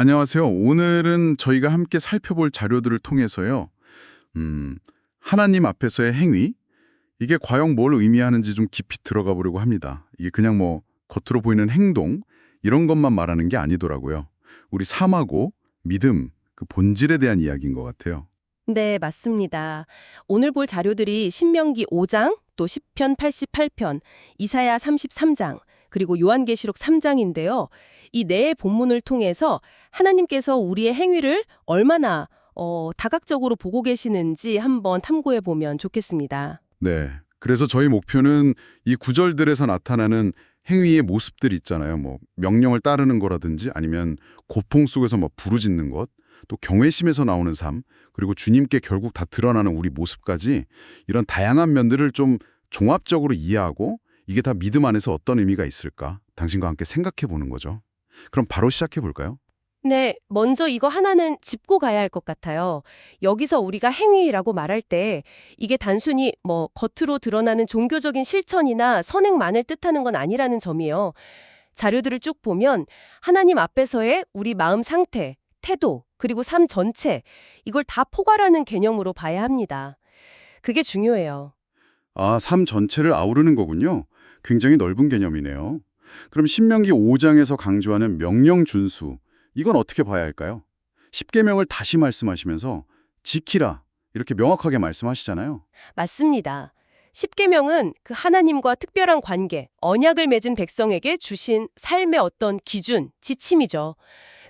안녕하세요. 오늘은 저희가 함께 살펴볼 자료들을 통해서요. 하나님 앞에서의 행위, 이게 과연 뭘 의미하는지 좀 깊이 들어가 보려고 합니다. 이게 그냥 뭐 겉으로 보이는 행동, 이런 것만 말하는 게 아니더라고요. 우리 삶하고 믿음, 그 본질에 대한 이야기인 것 같아요. 네, 맞습니다. 오늘 볼 자료들이 신명기 5장, 또 시편 88편, 이사야 33장, 그리고 요한계시록 3장인데요. 이 네 본문을 통해서 하나님께서 우리의 행위를 얼마나 다각적으로 보고 계시는지 한번 탐구해 보면 좋겠습니다. 네. 그래서 저희 목표는 이 구절들에서 나타나는 행위의 모습들 있잖아요. 뭐 명령을 따르는 거라든지 아니면 고통 속에서 뭐 부르짖는 것, 또 경외심에서 나오는 삶, 그리고 주님께 결국 다 드러나는 우리 모습까지 이런 다양한 면들을 좀 종합적으로 이해하고 이게 다 믿음 안에서 어떤 의미가 있을까? 당신과 함께 생각해 보는 거죠. 그럼 바로 시작해 볼까요? 네, 먼저 이거 하나는 짚고 가야 할 것 같아요. 여기서 우리가 행위라고 말할 때 이게 단순히 겉으로 드러나는 종교적인 실천이나 선행만을 뜻하는 건 아니라는 점이에요. 자료들을 쭉 보면 하나님 앞에서의 우리 마음 상태, 태도, 그리고 삶 전체, 이걸 다 포괄하는 개념으로 봐야 합니다. 그게 중요해요. 아, 삶 전체를 아우르는 거군요. 굉장히 넓은 개념이네요. 그럼 신명기 5장에서 강조하는 명령 준수, 이건 어떻게 봐야 할까요? 십계명을 다시 말씀하시면서 지키라 이렇게 명확하게 말씀하시잖아요. 맞습니다. 십계명은 그 하나님과 특별한 관계, 언약을 맺은 백성에게 주신 삶의 어떤 기준, 지침이죠.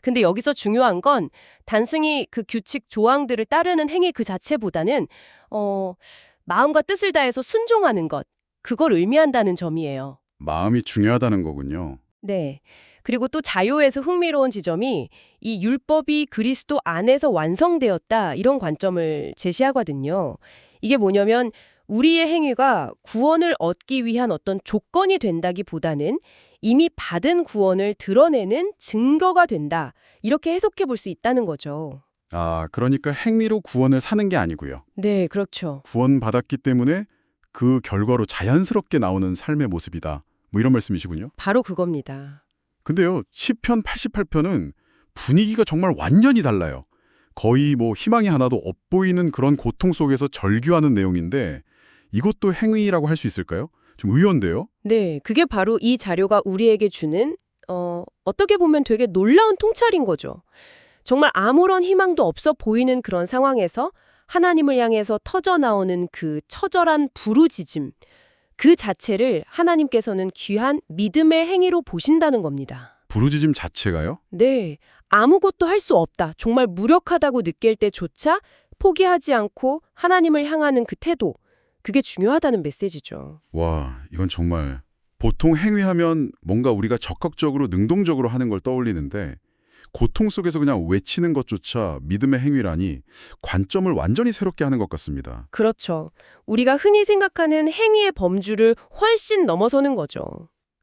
근데 여기서 중요한 건 단순히 그 규칙 조항들을 따르는 행위 그 자체보다는 마음과 뜻을 다해서 순종하는 것, 그걸 의미한다는 점이에요. 마음이 중요하다는 거군요. 네. 그리고 또 자요에서 흥미로운 지점이 이 율법이 그리스도 안에서 완성되었다 이런 관점을 제시하거든요. 이게 뭐냐면 우리의 행위가 구원을 얻기 위한 어떤 조건이 된다기보다는 이미 받은 구원을 드러내는 증거가 된다. 이렇게 해석해 볼 수 있다는 거죠. 아, 그러니까 행위로 구원을 사는 게 아니고요. 네, 그렇죠. 구원받았기 때문에 그 결과로 자연스럽게 나오는 삶의 모습이다. 뭐 이런 말씀이시군요. 바로 그겁니다. 근데요, 시편 88편은 분위기가 정말 완전히 달라요. 거의 뭐 희망이 하나도 없보이는 그런 고통 속에서 절규하는 내용인데 이것도 행위라고 할 수 있을까요? 좀 의외인데요? 네, 그게 바로 이 자료가 우리에게 주는 어떻게 보면 되게 놀라운 통찰인 거죠. 정말 아무런 희망도 없어 보이는 그런 상황에서 하나님을 향해서 터져나오는 그 처절한 부르짖음, 그 자체를 하나님께서는 귀한 믿음의 행위로 보신다는 겁니다. 부르짖음 자체가요? 네, 아무것도 할 수 없다, 정말 무력하다고 느낄 때조차 포기하지 않고 하나님을 향하는 그 태도, 그게 중요하다는 메시지죠. 와, 이건 정말 보통 행위하면 뭔가 우리가 적극적으로 능동적으로 하는 걸 떠올리는데 고통 속에서 그냥 외치는 것조차 믿음의 행위라니 관점을 완전히 새롭게 하는 것 같습니다. 그렇죠. 우리가 흔히 생각하는 행위의 범주를 훨씬 넘어서는 거죠.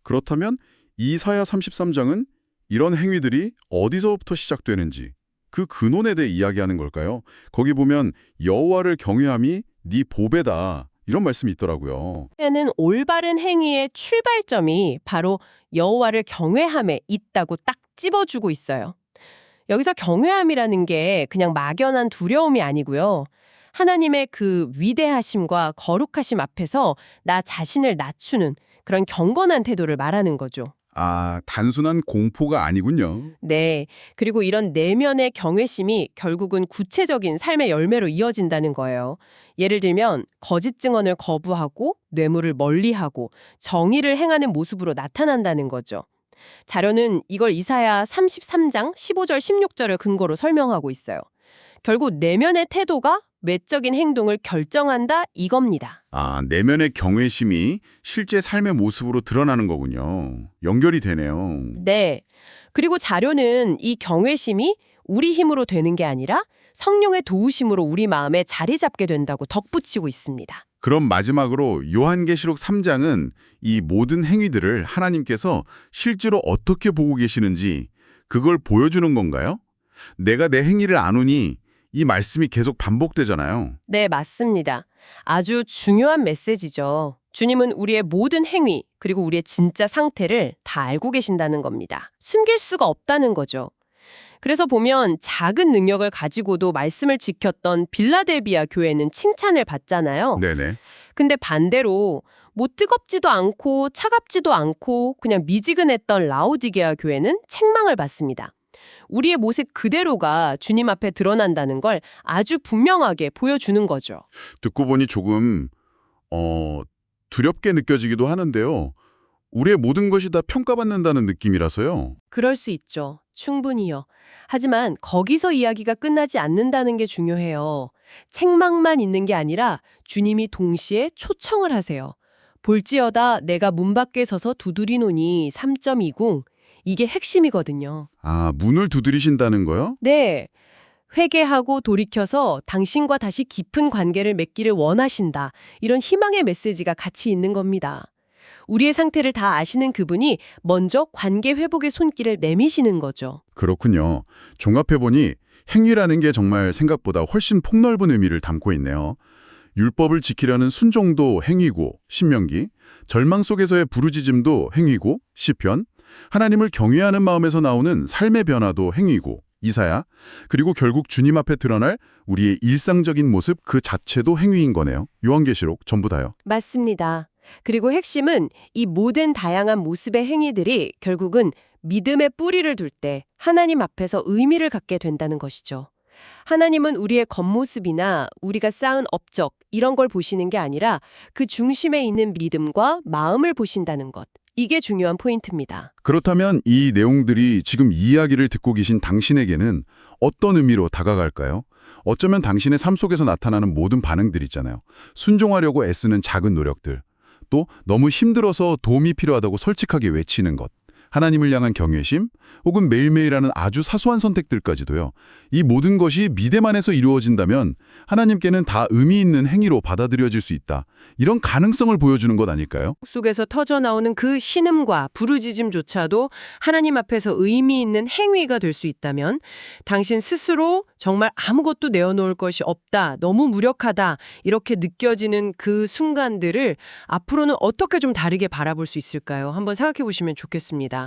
그렇다면 이사야 33장은 이런 행위들이 어디서부터 시작되는지 그 근원에 대해 이야기하는 걸까요? 거기 보면 여호와를 경외함이 네 보배다 이런 말씀이 있더라고요. 에는 올바른 행위의 출발점이 바로 여호와를 경외함에 있다고 딱 찝어주고 있어요. 여기서 경외함이라는 게 그냥 막연한 두려움이 아니고요. 하나님의 그 위대하심과 거룩하심 앞에서 나 자신을 낮추는 그런 경건한 태도를 말하는 거죠. 아, 단순한 공포가 아니군요. 네. 그리고 이런 내면의 경외심이 결국은 구체적인 삶의 열매로 이어진다는 거예요. 예를 들면 거짓 증언을 거부하고 뇌물을 멀리하고 정의를 행하는 모습으로 나타난다는 거죠. 자료는 이걸 이사야 33장 15절 16절을 근거로 설명하고 있어요. 결국 내면의 태도가 외적인 행동을 결정한다 이겁니다. 아, 내면의 경외심이 실제 삶의 모습으로 드러나는 거군요. 연결이 되네요. 네. 그리고 자료는 이 경외심이 우리 힘으로 되는 게 아니라 성령의 도우심으로 우리 마음에 자리 잡게 된다고 덧붙이고 있습니다. 그럼 마지막으로 요한계시록 3장은 이 모든 행위들을 하나님께서 실제로 어떻게 보고 계시는지 그걸 보여주는 건가요? 내가 내 행위를 아노니 이 말씀이 계속 반복되잖아요. 네, 맞습니다. 아주 중요한 메시지죠. 주님은 우리의 모든 행위, 그리고 우리의 진짜 상태를 다 알고 계신다는 겁니다. 숨길 수가 없다는 거죠. 그래서 보면 작은 능력을 가지고도 말씀을 지켰던 빌라델비아 교회는 칭찬을 받잖아요. 네네. 근데 반대로 뭐 뜨겁지도 않고 차갑지도 않고 그냥 미지근했던 라오디게아 교회는 책망을 받습니다. 우리의 모습 그대로가 주님 앞에 드러난다는 걸 아주 분명하게 보여주는 거죠. 듣고 보니 조금 두렵게 느껴지기도 하는데요. 우리의 모든 것이 다 평가받는다는 느낌이라서요. 그럴 수 있죠. 충분히요. 하지만 거기서 이야기가 끝나지 않는다는 게 중요해요. 책망만 있는 게 아니라 주님이 동시에 초청을 하세요. 볼지어다 내가 문 밖에 서서 두드리노니 3.20. 이게 핵심이거든요. 아, 문을 두드리신다는 거요? 네. 회개하고 돌이켜서 당신과 다시 깊은 관계를 맺기를 원하신다. 이런 희망의 메시지가 같이 있는 겁니다. 우리의 상태를 다 아시는 그분이 먼저 관계 회복의 손길을 내미시는 거죠. 그렇군요. 종합해보니 행위라는 게 정말 생각보다 훨씬 폭넓은 의미를 담고 있네요. 율법을 지키려는 순종도 행위고 신명기, 절망 속에서의 부르짖음도 행위고 시편, 하나님을 경외하는 마음에서 나오는 삶의 변화도 행위고 이사야, 그리고 결국 주님 앞에 드러날 우리의 일상적인 모습 그 자체도 행위인 거네요. 요한계시록 전부 다요. 맞습니다. 그리고 핵심은 이 모든 다양한 모습의 행위들이 결국은 믿음의 뿌리를 둘 때 하나님 앞에서 의미를 갖게 된다는 것이죠. 하나님은 우리의 겉모습이나 우리가 쌓은 업적 이런 걸 보시는 게 아니라 그 중심에 있는 믿음과 마음을 보신다는 것. 이게 중요한 포인트입니다. 그렇다면 이 내용들이 지금 이야기를 듣고 계신 당신에게는 어떤 의미로 다가갈까요? 어쩌면 당신의 삶 속에서 나타나는 모든 반응들 있잖아요. 순종하려고 애쓰는 작은 노력들, 또 너무 힘들어서 도움이 필요하다고 솔직하게 외치는 것, 하나님을 향한 경외심, 혹은 매일매일 하는 아주 사소한 선택들까지도요. 이 모든 것이 믿음 안에서 이루어진다면 하나님께는 다 의미 있는 행위로 받아들여질 수 있다. 이런 가능성을 보여주는 것 아닐까요? 속에서 터져나오는 그 신음과 부르짖음조차도 하나님 앞에서 의미 있는 행위가 될 수 있다면 당신 스스로 정말 아무것도 내어놓을 것이 없다, 너무 무력하다 이렇게 느껴지는 그 순간들을 앞으로는 어떻게 좀 다르게 바라볼 수 있을까요? 한번 생각해 보시면 좋겠습니다.